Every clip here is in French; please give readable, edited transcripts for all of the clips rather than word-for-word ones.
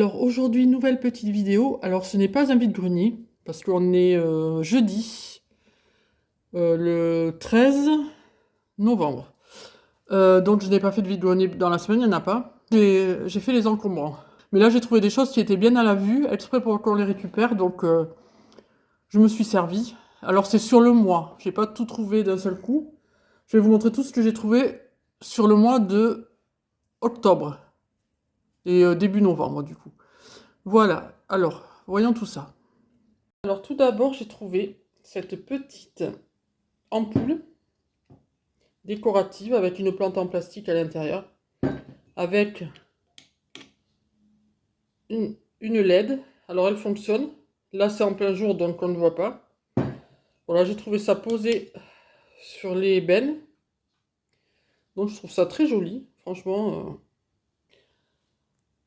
Alors aujourd'hui, nouvelle petite vidéo. Alors ce n'est pas un vide-grenier, parce qu'on est jeudi, le 13 novembre. Donc je n'ai pas fait de vide-grenier dans la semaine, il n'y en a pas. J'ai fait les encombrants. Mais là j'ai trouvé des choses qui étaient bien à la vue, exprès pour qu'on les récupère, donc je me suis servi. Alors c'est sur le mois, j'ai pas tout trouvé d'un seul coup. Je vais vous montrer tout ce que j'ai trouvé sur le mois de octobre et début novembre du coup. Voilà, alors, voyons tout ça. Alors tout d'abord, j'ai trouvé cette petite ampoule décorative avec une plante en plastique à l'intérieur, avec une LED. Alors elle fonctionne. Là, c'est en plein jour, donc on ne voit pas. Voilà, j'ai trouvé ça posé sur les bennes. Donc je trouve ça très joli, franchement.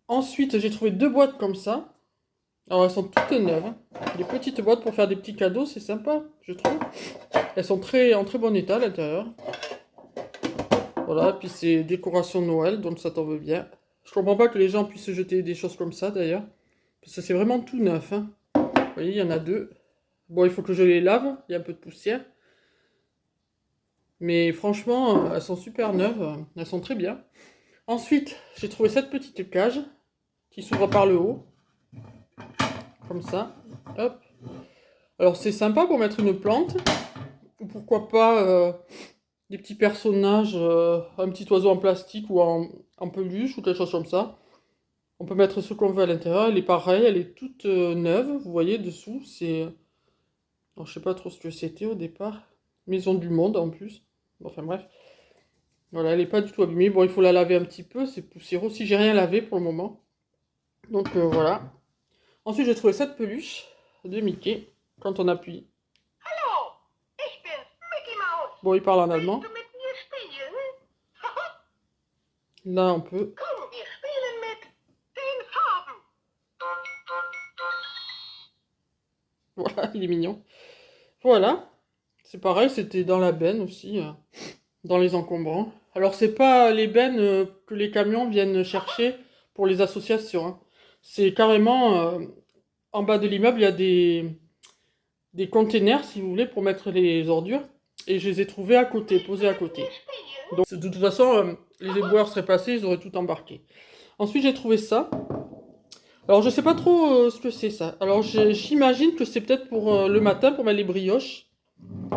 Ensuite, j'ai trouvé deux boîtes comme ça. Alors elles sont toutes neuves, hein. Des petites boîtes pour faire des petits cadeaux, c'est sympa, je trouve. Elles sont en très bon état à l'intérieur. Voilà, puis c'est décoration de Noël, donc ça tombe bien. Je comprends pas que les gens puissent se jeter des choses comme ça d'ailleurs. Parce que c'est vraiment tout neuf, hein. Vous voyez, il y en a deux. Bon, il faut que je les lave, il y a un peu de poussière. Mais franchement, elles sont super neuves, elles sont très bien. Ensuite, j'ai trouvé cette petite cage qui s'ouvre par le haut. Comme ça. Hop. Alors c'est sympa pour mettre une plante. Ou pourquoi pas des petits personnages, un petit oiseau en plastique ou en peluche ou quelque chose comme ça. On peut mettre ce qu'on veut à l'intérieur. Elle est pareille, elle est toute neuve. Vous voyez dessous, c'est... Alors, je sais pas trop ce que c'était au départ. Maison du monde en plus. Enfin bref. Voilà, elle est pas du tout abîmée. Bon, il faut la laver un petit peu, c'est poussiéreux. Si j'ai rien lavé pour le moment. Donc voilà. Ensuite, j'ai trouvé cette peluche de Mickey. Quand on appuie. Bon, il parle en allemand. Là, on peut... Voilà, il est mignon. Voilà. C'est pareil, c'était dans la benne aussi, dans les encombrants. Alors, c'est pas les bennes que les camions viennent chercher pour les associations, hein. C'est carrément... en bas de l'immeuble, il y a des containers, si vous voulez, pour mettre les ordures. Et je les ai trouvés à côté, posés à côté. Donc, de toute façon, les éboueurs seraient passés, ils auraient tout embarqué. Ensuite, j'ai trouvé ça. Alors, je sais pas trop ce que c'est ça. Alors, j'imagine que c'est peut-être pour le matin, pour mettre les brioches.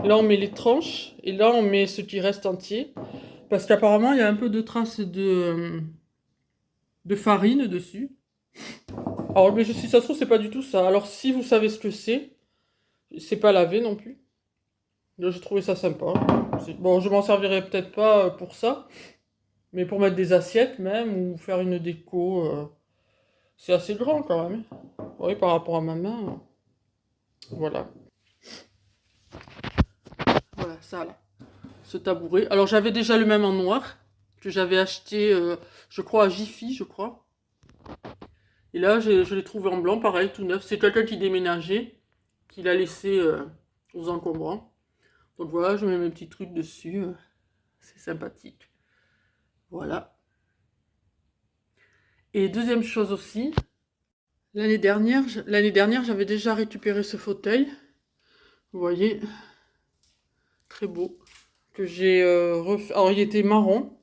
Là, on met les tranches. Et là, on met ce qui reste entier. Parce qu'apparemment, il y a un peu de traces de farine dessus. Alors, mais si ça se trouve, c'est pas du tout ça. Alors, si vous savez ce que c'est pas lavé non plus. Là, j'ai trouvé ça sympa. Bon, je m'en servirai peut-être pas pour ça. Mais pour mettre des assiettes même, ou faire une déco... c'est assez grand quand même. Oui, par rapport à ma main. Voilà. Voilà, ça là. Ce tabouret. Alors j'avais déjà le même en noir. Que j'avais acheté, je crois, à Jiffy, je crois. Et là, je l'ai trouvé en blanc, pareil, tout neuf. C'est quelqu'un qui déménageait. Qui l'a laissé aux encombrants. Donc voilà, je mets mes petits trucs dessus. C'est sympathique. Voilà. Et deuxième chose aussi. L'année dernière, j'avais déjà récupéré ce fauteuil. Vous voyez, très beau. Que j'ai refait. Alors, il était marron.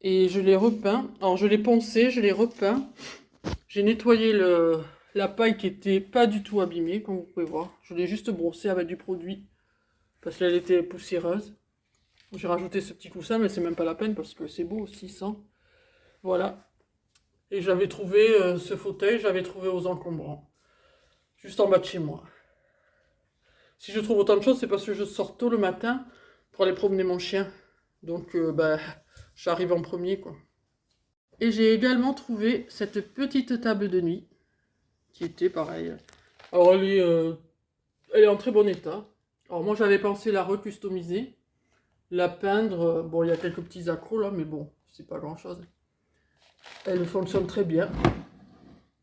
Et je l'ai repeint. Alors, je l'ai poncé, je l'ai repeint. J'ai nettoyé la paille qui était pas du tout abîmée, comme vous pouvez voir. Je l'ai juste brossé avec du produit. Parce qu'elle était poussiéreuse. J'ai rajouté ce petit coussin, mais c'est même pas la peine parce que c'est beau aussi, ça. Voilà. Et j'avais trouvé ce fauteuil, j'avais trouvé aux encombrants. Juste en bas de chez moi. Si je trouve autant de choses, c'est parce que je sors tôt le matin pour aller promener mon chien. Donc, j'arrive en premier, quoi. Et j'ai également trouvé cette petite table de nuit, qui était pareil. Alors, elle est en très bon état. Alors, moi, j'avais pensé la recustomiser, la peindre. Bon, il y a quelques petits accros, là, mais bon, c'est pas grand-chose. Elle fonctionne très bien.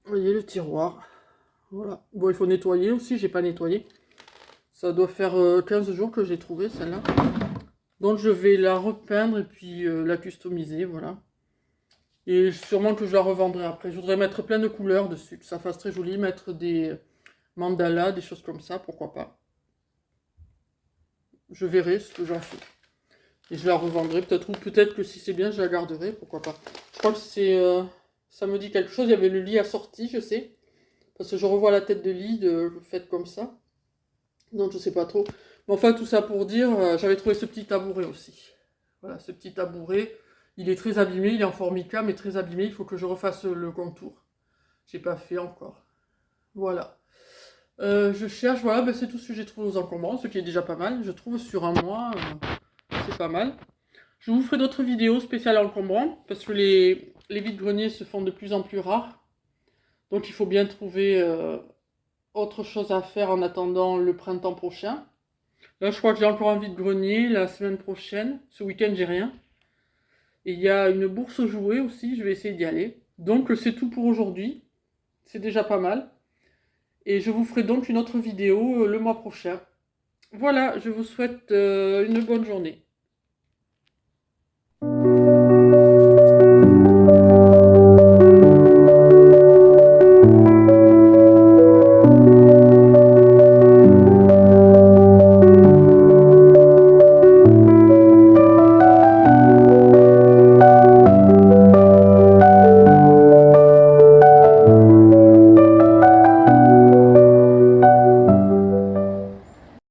Vous voyez le tiroir. Voilà. Bon, il faut nettoyer aussi, j'ai pas nettoyé. Ça doit faire 15 jours que j'ai trouvé celle-là. Donc je vais la repeindre et puis la customiser, voilà. Et sûrement que je la revendrai après. Je voudrais mettre plein de couleurs dessus, que ça fasse très joli, mettre des mandalas, des choses comme ça, pourquoi pas. Je verrai ce que j'en fais. Et je la revendrai peut-être, ou peut-être que si c'est bien, je la garderai, pourquoi pas. Je crois que c'est... ça me dit quelque chose, il y avait le lit assorti, je sais. Parce que je revois la tête de lit faite comme ça. Donc je sais pas trop. Mais enfin, tout ça pour dire, j'avais trouvé ce petit tabouret aussi. Voilà, ce petit tabouret. Il est très abîmé, il est en formica, mais très abîmé. Il faut que je refasse le contour. J'ai pas fait encore. Voilà. Je cherche, voilà, ben c'est tout ce que j'ai trouvé aux encombrants, ce qui est déjà pas mal. Je trouve sur un mois, c'est pas mal. Je vous ferai d'autres vidéos spéciales encombrants, parce que les vides-greniers se font de plus en plus rares. Donc il faut bien trouver autre chose à faire en attendant le printemps prochain. Là, je crois que j'ai encore un vide-grenier la semaine prochaine. Ce week-end, j'ai rien. Et il y a une bourse aux jouets aussi, je vais essayer d'y aller. Donc c'est tout pour aujourd'hui. C'est déjà pas mal. Et je vous ferai donc une autre vidéo le mois prochain. Voilà, je vous souhaite une bonne journée.